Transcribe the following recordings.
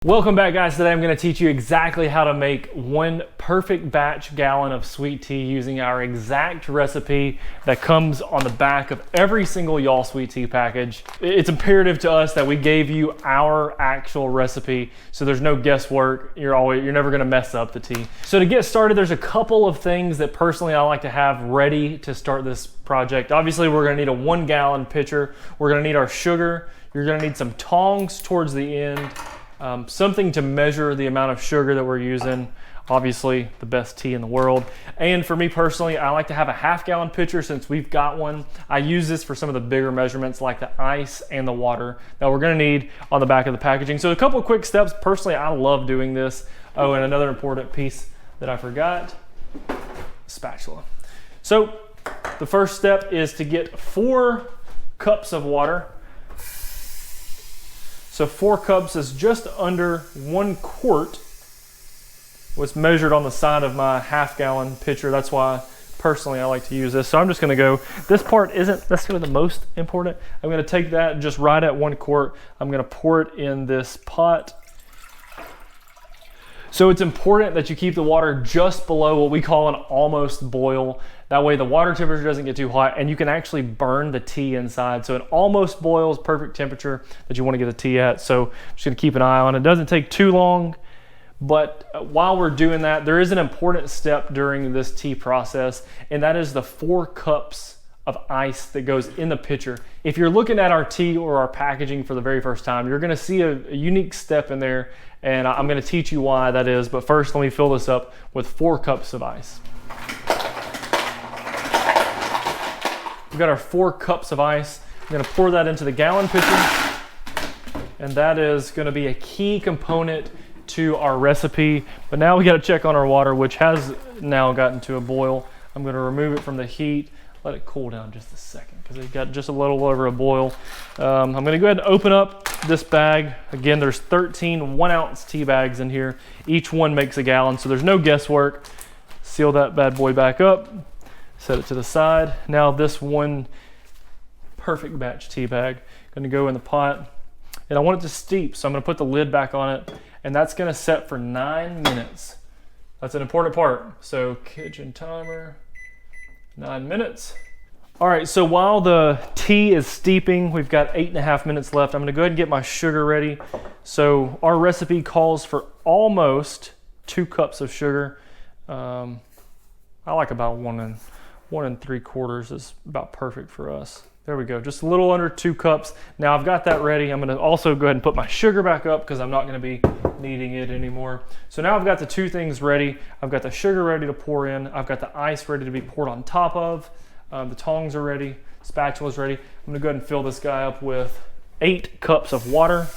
Welcome back, guys. Today I'm going to teach you exactly how to make one perfect batch gallon of sweet tea using our exact recipe that comes on the back of every single Y'all Sweet Tea package. It's imperative to us that we gave you our actual recipe, so there's no guesswork. You're never going to mess up the tea. So to get started, there's a couple of things that personally I like to have ready to start this project. Obviously, we're going to need a 1 gallon pitcher. We're going to need our sugar. You're going to need some tongs towards the end. Something to measure the amount of sugar that we're using. Obviously the best tea in the world. And for me personally, I like to have a 1/2 gallon pitcher since we've got one. I use this for some of the bigger measurements like the ice and the water that we're gonna need on the back of the packaging. So a couple of quick steps. Personally, I love doing this. Oh, and another important piece that I forgot, spatula. So the first step is to get 4 cups of water. So 4 cups is just under 1 quart. What's measured on the side of my 1/2 gallon pitcher. That's why personally I like to use this. So I'm just gonna go, this part isn't necessarily the most important. I'm gonna take that just right at 1 quart. I'm gonna pour it in this pot. So it's important that you keep the water just below what we call an almost boil. That way the water temperature doesn't get too hot and you can actually burn the tea inside. So an almost boil is perfect temperature that you want to get the tea at. So I'm just gonna keep an eye on it. It doesn't take too long, but while we're doing that, there is an important step during this tea process, and that is the 4 cups of ice that goes in the pitcher. If you're looking at our tea or our packaging for the very first time, you're gonna see a unique step in there, and I'm gonna teach you why that is. But first, let me fill this up with 4 cups of ice. We've got our 4 cups of ice. I'm gonna pour that into the gallon pitcher, and that is gonna be a key component to our recipe. But now we gotta check on our water, which has now gotten to a boil. I'm gonna remove it from the heat, let it cool down just a second because it got just a little over a boil. I'm gonna go ahead and open up this bag. Again, there's 13 1-ounce tea bags in here. Each one makes a gallon, so there's no guesswork. Seal that bad boy back up, set it to the side. Now this one perfect batch tea bag gonna go in the pot, and I want it to steep, so I'm gonna put the lid back on it, and that's gonna set for 9 minutes. That's an important part. So kitchen timer, 9 minutes. All right, so while the tea is steeping, we've got 8.5 minutes left. I'm gonna go ahead and get my sugar ready. So our recipe calls for almost 2 cups of sugar. I like about 1 3/4 is about perfect for us. There we go, just a little under 2 cups. Now I've got that ready. I'm gonna also go ahead and put my sugar back up because I'm not gonna be needing it anymore. So now I've got the 2 things ready. I've got the sugar ready to pour in. I've got the ice ready to be poured on top of. The tongs are ready, spatula's ready. I'm gonna go ahead and fill this guy up with 8 cups of water.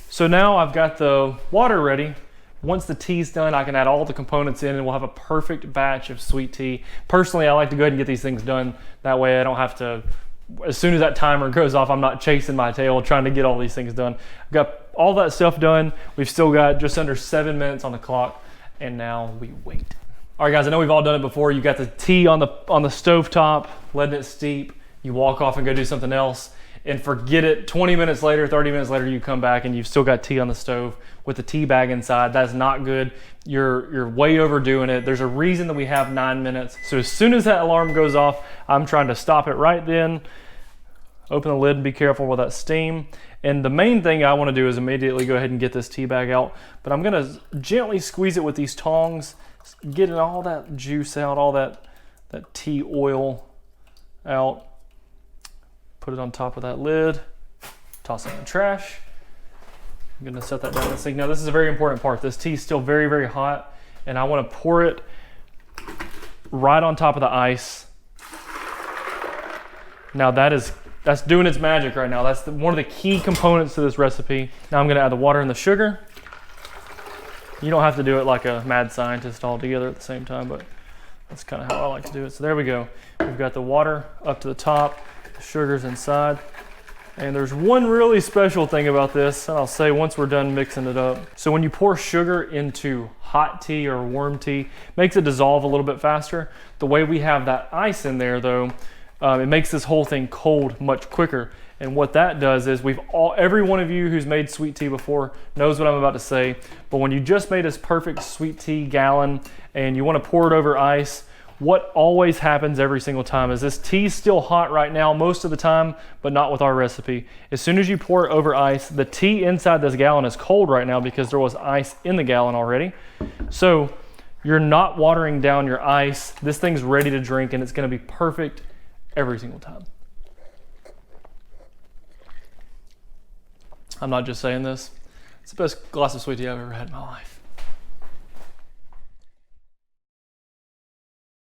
So now I've got the water ready. Once the tea's done, I can add all the components in and we'll have a perfect batch of sweet tea. Personally, I like to go ahead and get these things done. That way I don't have to, as soon as that timer goes off, I'm not chasing my tail trying to get all these things done. I've got all that stuff done. We've still got just under 7 minutes on the clock, and now we wait. All right, guys, I know we've all done it before. You got the tea on the stove top, letting it steep. You walk off and go do something else and forget it. 20 minutes later, 30 minutes later, you come back and you've still got tea on the stove with the tea bag inside. That's not good. You're way overdoing it. There's a reason that we have 9 minutes. So as soon as that alarm goes off, I'm trying to stop it right then. Open the lid and be careful with that steam. And the main thing I want to do is immediately go ahead and get this tea bag out. But I'm gonna gently squeeze it with these tongs, getting all that juice out, all that tea oil out. Put it on top of that lid, toss it in the trash. I'm gonna set that down in the sink. Now this is a very important part. This tea is still very, very hot, and I wanna pour it right on top of the ice. Now that's doing its magic right now. That's one of the key components to this recipe. Now I'm gonna add the water and the sugar. You don't have to do it like a mad scientist all together at the same time, but that's kind of how I like to do it. So there we go. We've got the water up to the top, the sugar's inside. And there's one really special thing about this, and I'll say once we're done mixing it up. So when you pour sugar into hot tea or warm tea, it makes it dissolve a little bit faster. The way we have that ice in there though, it makes this whole thing cold much quicker. And what that does is every one of you who's made sweet tea before knows what I'm about to say, but when you just made this perfect sweet tea gallon and you want to pour it over ice, what always happens every single time is this tea's still hot right now most of the time, but not with our recipe. As soon as you pour it over ice, the tea inside this gallon is cold right now because there was ice in the gallon already. So you're not watering down your ice. This thing's ready to drink and it's gonna be perfect every single time. I'm not just saying this. It's the best glass of sweet tea I've ever had in my life.